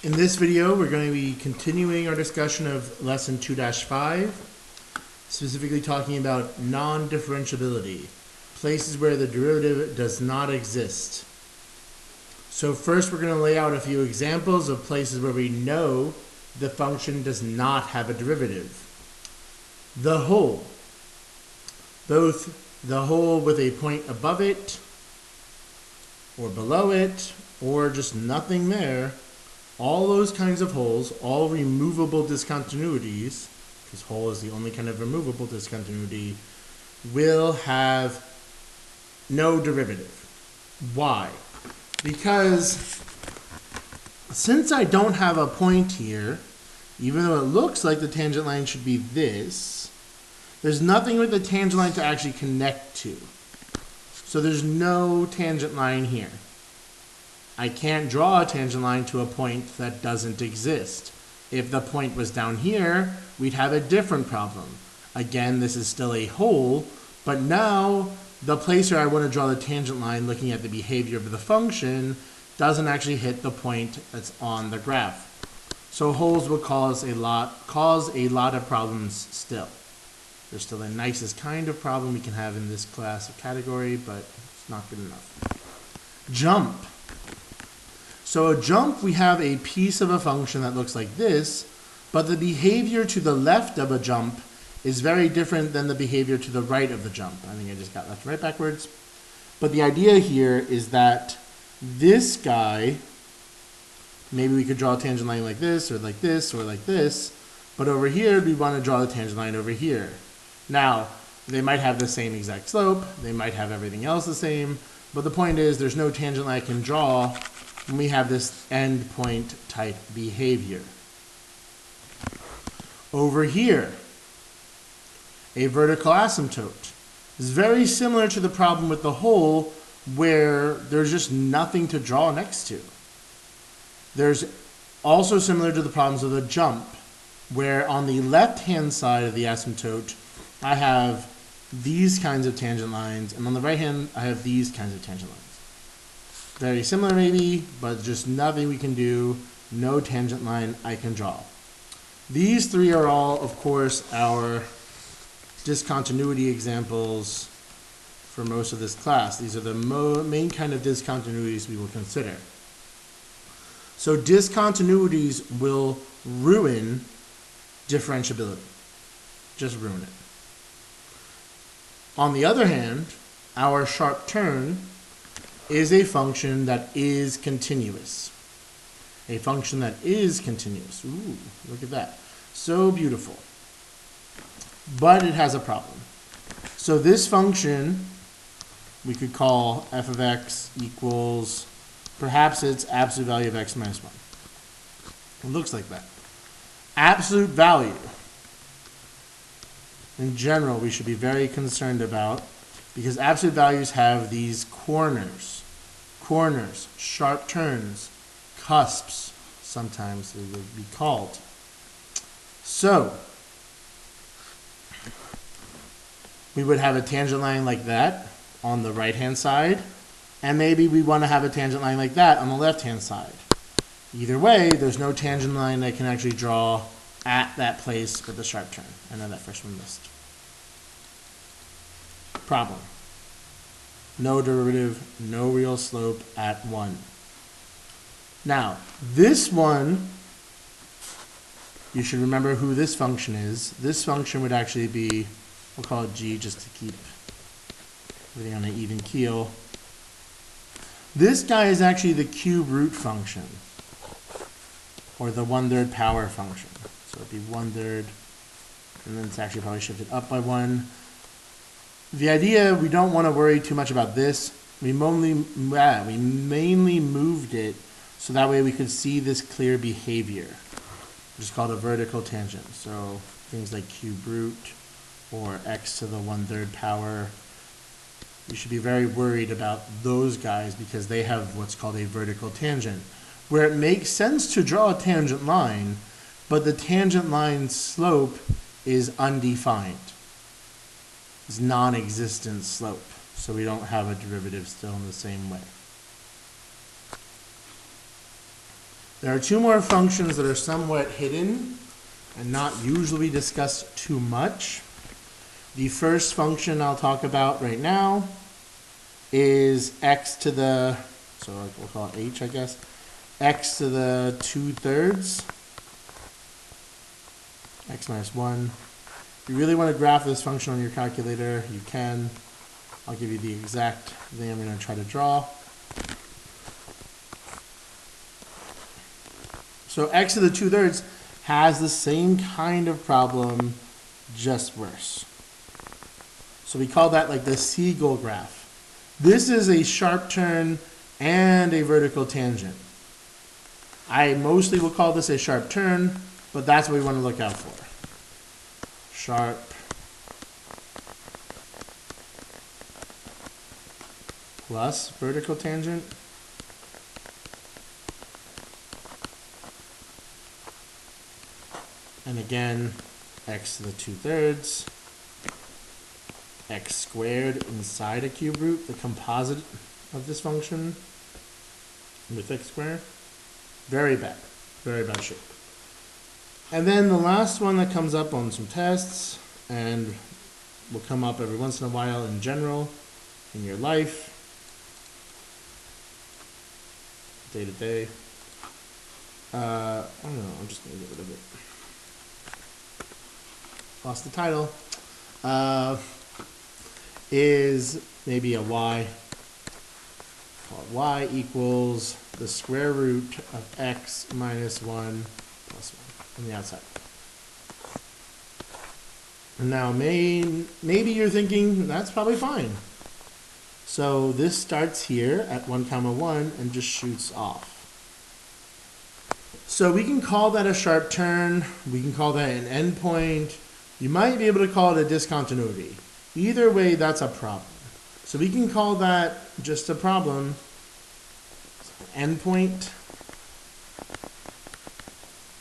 In this video, we're going to be continuing our discussion of lesson 2-5, specifically talking about non-differentiability, places where the derivative does not exist. So first, we're going to lay out a few examples of places where we know the function does not have a derivative. The whole, both the whole with a point above it, or below it, or just nothing there. All those kinds of wholes, all removable discontinuities, because whole is the only kind of removable discontinuity, will have no derivative. Why? Because since I don't have a point here, even though it looks like the tangent line should be this, there's nothing with the tangent line to actually connect to. So there's no tangent line here. I can't draw a tangent line to a point that doesn't exist. If the point was down here, we'd have a different problem. Again, this is still a whole, but now the place where I want to draw the tangent line looking at the behavior of the function doesn't actually hit the point that's on the graph. So holes will cause a lot of problems still. There's still the nicest kind of problem we can have in this class of category, but it's not good enough. Jump. So a jump, we have a piece of a function that looks like this, but the behavior to the left of a jump is very different than the behavior to the right of the jump. I think I just got left and right backwards. But the idea here is that this guy, maybe we could draw a tangent line like this, or like this, or like this, but over here we want to draw the tangent line over here. Now, they might have the same exact slope, they might have everything else the same, but the point is there's no tangent line I can draw when we have this endpoint type behavior. Over here, a vertical asymptote is very similar to the problem with the whole, where there's just nothing to draw next to. There's also similar to the problems of the jump, where on the left-hand side of the asymptote, I have these kinds of tangent lines, and on the right hand, I have these kinds of tangent lines. Very similar maybe, but just nothing we can do, no tangent line I can draw. These three are all, of course, our discontinuity examples for most of this class. These are the main kind of discontinuities we will consider. So discontinuities will ruin differentiability. Just ruin it. On the other hand, our sharp turn is a function that is continuous. A function that is continuous. Ooh, look at that. So beautiful. But it has a problem. So this function we could call f of x equals, perhaps it's absolute value of x minus 1. It looks like that. Absolute value, in general, we should be very concerned about, because absolute values have these corners, sharp turns, cusps, sometimes they would be called. So, we would have a tangent line like that on the right-hand side, and maybe we want to have a tangent line like that on the left-hand side. Either way, there's no tangent line I can actually draw at that place with the sharp turn. I know that first one missed. Problem. No derivative, no real slope at 1. Now, this one, you should remember who this function is. This function would actually be, we'll call it g just to keep everything on an even keel. This guy is actually the cube root function, or the 1/3 power function. So it'd be 1/3, and then it's actually probably shifted up by 1. The idea, we don't want to worry too much about this. We mainly moved it so that way we could see this clear behavior, which is called a vertical tangent. So things like cube root or x to the 1/3 power, you should be very worried about those guys because they have what's called a vertical tangent, where it makes sense to draw a tangent line, but the tangent line's slope is undefined. It's non-existent slope, so we don't have a derivative still in the same way. There are two more functions that are somewhat hidden and not usually discussed too much. The first function I'll talk about right now is x to the, so we'll call it h, I guess, x to the 2/3, x minus 1. If you really want to graph this function on your calculator, you can. I'll give you the exact thing I'm going to try to draw. So x to the 2/3 has the same kind of problem, just worse. So we call that like the seagull graph. This is a sharp turn and a vertical tangent. I mostly will call this a sharp turn, but that's what we want to look out for. Sharp plus vertical tangent. And again, x to the 2/3, x squared inside a cube root, the composite of this function with x squared. Very bad shape. And then the last one that comes up on some tests and will come up every once in a while in general in your life, day to day. I don't know, I'm just going to get rid of it. Lost the title. Is maybe a y. Call it y equals the square root of x minus 1 plus 1 on the outside. Now, maybe you're thinking, that's probably fine. So this starts here at 1, 1 and just shoots off. So we can call that a sharp turn. We can call that an endpoint. You might be able to call it a discontinuity. Either way, that's a problem. So we can call that just a problem. Endpoint.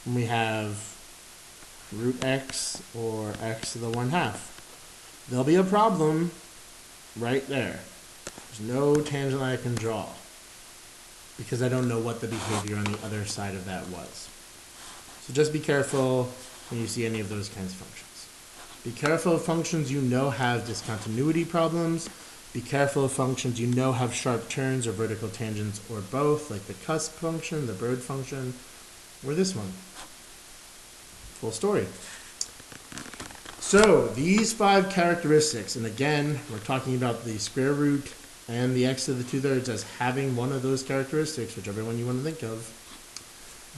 And we have root x or x to the 1/2. There'll be a problem right there. There's no tangent I can draw because I don't know what the behavior on the other side of that was. So just be careful when you see any of those kinds of functions. Be careful of functions you know have discontinuity problems. Be careful of functions you know have sharp turns or vertical tangents or both, like the cusp function, the bird function, or this one. Full story. So these 5 characteristics, and again, we're talking about the square root and the x to the 2/3 as having one of those characteristics, whichever one you want to think of,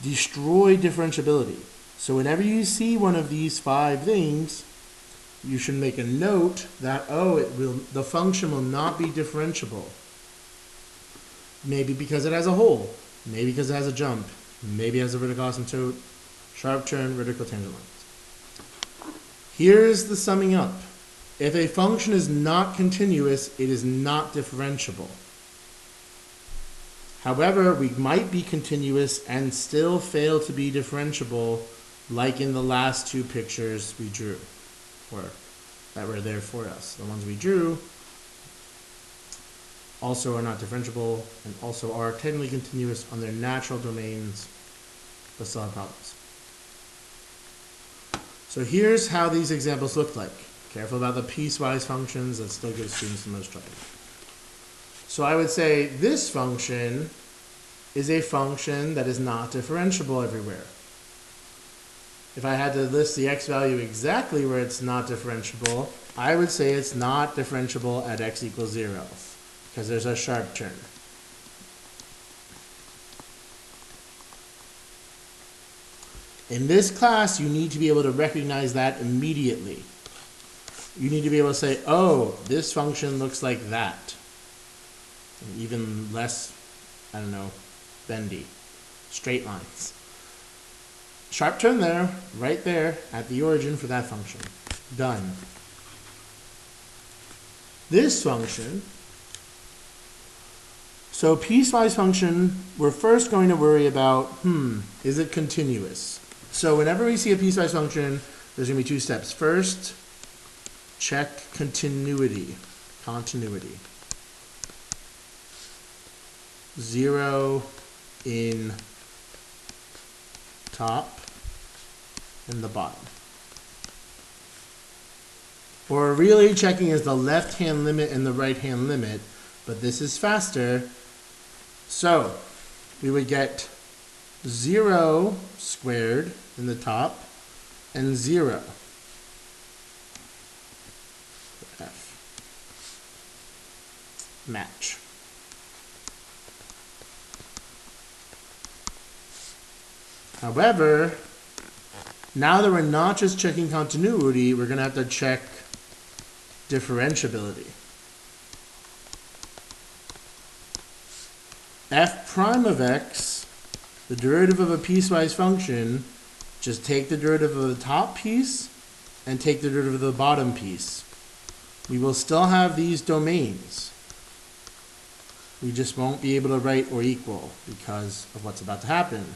destroy differentiability. So whenever you see one of these 5 things, you should make a note that, the function will not be differentiable. Maybe because it has a hole, maybe because it has a jump, maybe it has a vertical asymptote, sharp turn, vertical tangent lines. Here's the summing up. If a function is not continuous, it is not differentiable. However, we might be continuous and still fail to be differentiable, like in the last 2 pictures we drew, or that were there for us. The ones we drew also are not differentiable and also are technically continuous on their natural domains, but still have problems. So here's how these examples look like. Careful about the piecewise functions, that still gives students the most trouble. So I would say this function is a function that is not differentiable everywhere. If I had to list the x value exactly where it's not differentiable, I would say it's not differentiable at x equals 0, because there's a sharp turn. In this class, you need to be able to recognize that immediately. You need to be able to say, oh, this function looks like that. And even less, I don't know, bendy. Straight lines. Sharp turn there, right there, at the origin for that function. Done. This function, so piecewise function, we're first going to worry about, is it continuous? So whenever we see a piecewise function, there's going to be 2 steps. First, check continuity. 0 in top and the bottom. What we're really checking is the left-hand limit and the right-hand limit, but this is faster. So we would get 0 squared in the top and 0. F. Match. However, now that we're not just checking continuity, we're going to have to check differentiability. F prime of x, the derivative of a piecewise function, just take the derivative of the top piece and take the derivative of the bottom piece. We will still have these domains. We just won't be able to write or equal because of what's about to happen.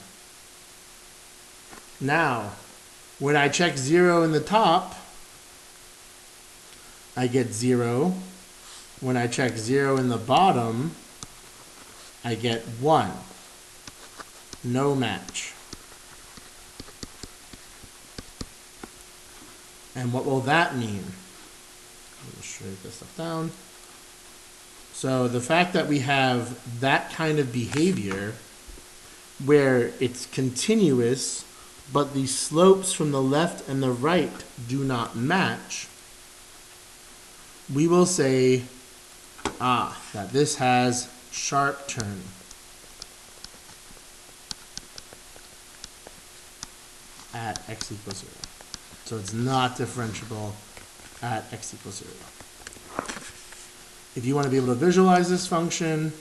Now, when I check 0 in the top, I get 0. When I check 0 in the bottom, I get 1. No match. And what will that mean? Let me shrink this stuff down. So the fact that we have that kind of behavior where it's continuous, but the slopes from the left and the right do not match, we will say, that this has sharp turn. At x equals 0. So it's not differentiable at x equals 0. If you want to be able to visualize this function,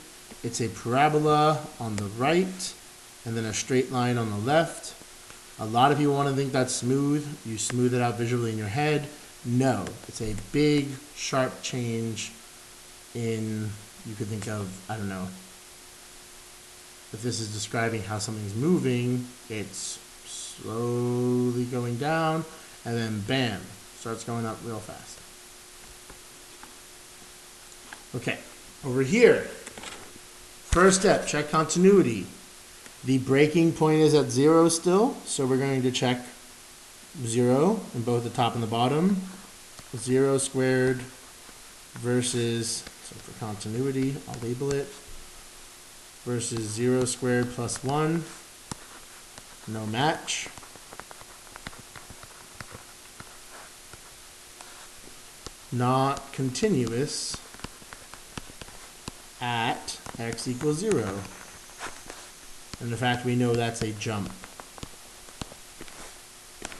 it's a parabola on the right and then a straight line on the left. A lot of people want to think that's smooth. You smooth it out visually in your head. No, it's a big, sharp change in, you could think of, I don't know, if this is describing how something's moving, it's slowly going down, and then bam, starts going up real fast. Okay, over here, first step, check continuity. The breaking point is at 0 still, so we're going to check 0 in both the top and the bottom. 0 squared versus, so for continuity, I'll label it, versus 0 squared plus 1. No match. Not continuous at x equals 0. And in fact, we know that's a jump.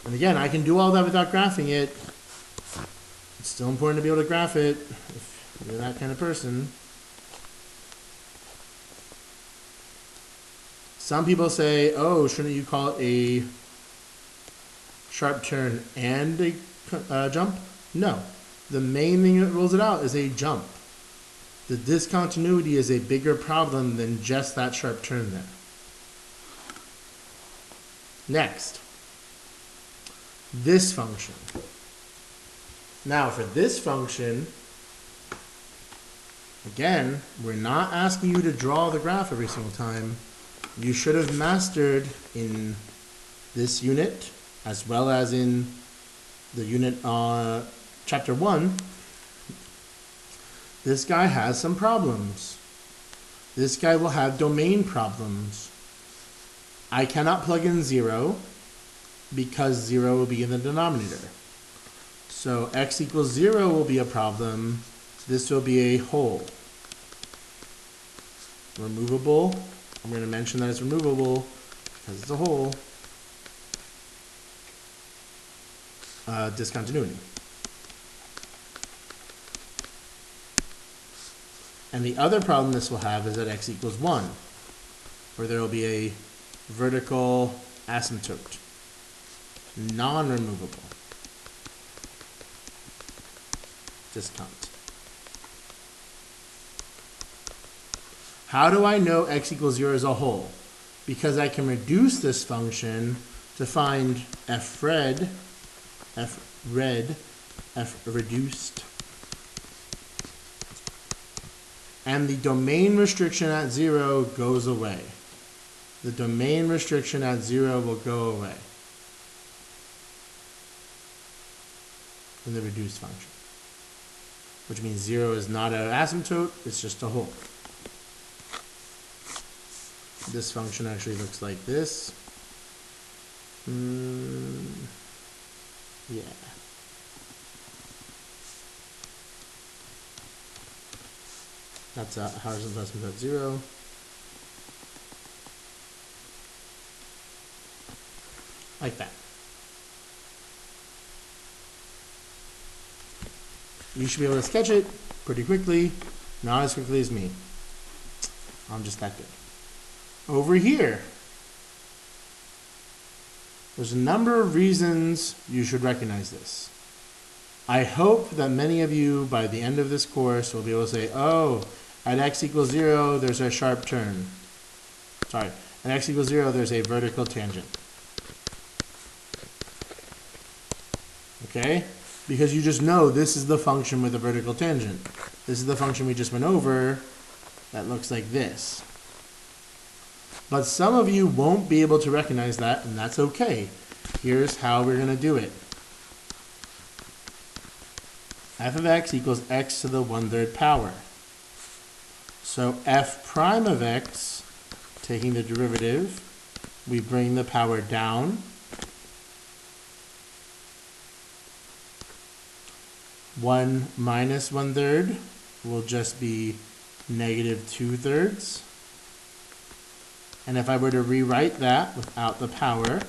And again, I can do all that without graphing it. It's still important to be able to graph it if you're that kind of person. Some people say, oh, shouldn't you call it a sharp turn and a jump? No. The main thing that rules it out is a jump. The discontinuity is a bigger problem than just that sharp turn there. Next, this function. Now for this function, again, we're not asking you to draw the graph every single time. You should have mastered in this unit, as well as in the unit chapter 1, this guy has some problems. This guy will have domain problems. I cannot plug in 0 because 0 will be in the denominator. So x equals 0 will be a problem. This will be a hole. Removable. I'm going to mention that it's removable because it's a hole. Discontinuity. And the other problem this will have is at x equals 1, where there will be a vertical asymptote, non-removable, discount. How do I know x equals 0 as a whole? Because I can reduce this function to find f reduced, and the domain restriction at 0 goes away. the domain restriction at 0 will go away in the reduced function, which means 0 is not an asymptote, it's just a hole. This function actually looks like this. Yeah. That's a horizontal asymptote 0. Like that. You should be able to sketch it pretty quickly, not as quickly as me. I'm just that good. Over here, there's a number of reasons you should recognize this. I hope that many of you, by the end of this course, will be able to say, oh, at x equals 0, there's a sharp turn. Sorry, at x equals 0, there's a vertical tangent. Okay? Because you just know this is the function with a vertical tangent. This is the function we just went over that looks like this. But some of you won't be able to recognize that, and that's okay. Here's how we're going to do it. F of x equals x to the 1/3 power. So f prime of x, taking the derivative, we bring the power down. 1 minus 1/3 will just be negative 2/3. And if I were to rewrite that without the power,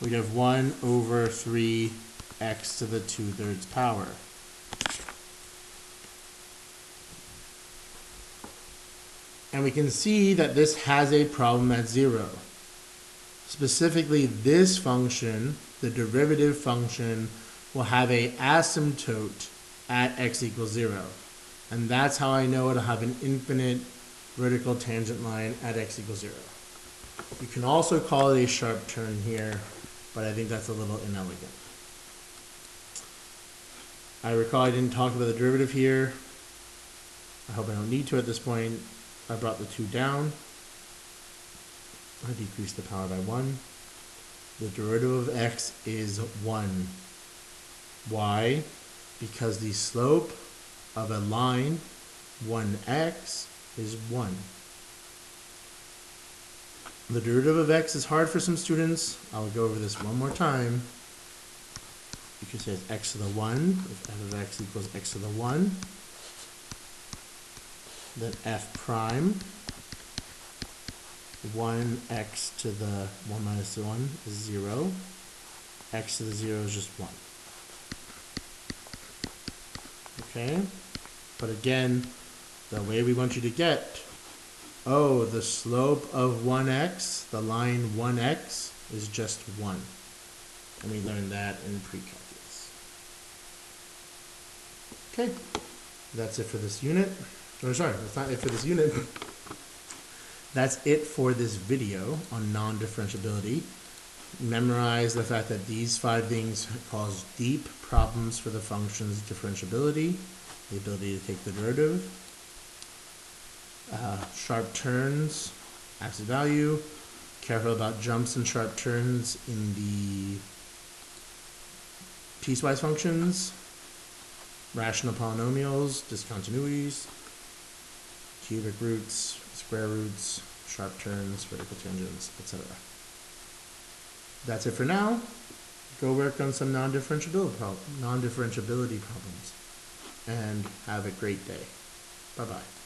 we'd have 1 over 3 x to the 2/3 power. And we can see that this has a problem at 0. Specifically, this function, the derivative function, will have an asymptote at x equals 0. And that's how I know it'll have an infinite vertical tangent line at x equals 0. You can also call it a sharp turn here, but I think that's a little inelegant. I recall I didn't talk about the derivative here. I hope I don't need to at this point. I brought the 2 down. I decreased the power by 1. The derivative of x is 1. Why? Because the slope of a line, 1x, is 1. The derivative of x is hard for some students. I'll go over this one more time. You can say it's x to the 1. If f of x equals x to the 1, then f prime, 1x to the 1 minus 1 is 0. X to the 0 is just 1. Okay? But again, the way we want you to get, oh, the slope of 1x, the line 1x, is just 1. And we learned that in pre-calculus. Okay, that's it for this unit. Oh, sorry, that's not it for this unit. That's it for this video on non-differentiability. Memorize the fact that these 5 things cause deep problems for the function's differentiability, the ability to take the derivative, sharp turns, absolute value, careful about jumps and sharp turns in the piecewise functions, rational polynomials, discontinuities, cubic roots, square roots, sharp turns, vertical tangents, etc. That's it for now. Go work on some non-differentiability problems, and have a great day. Bye-bye.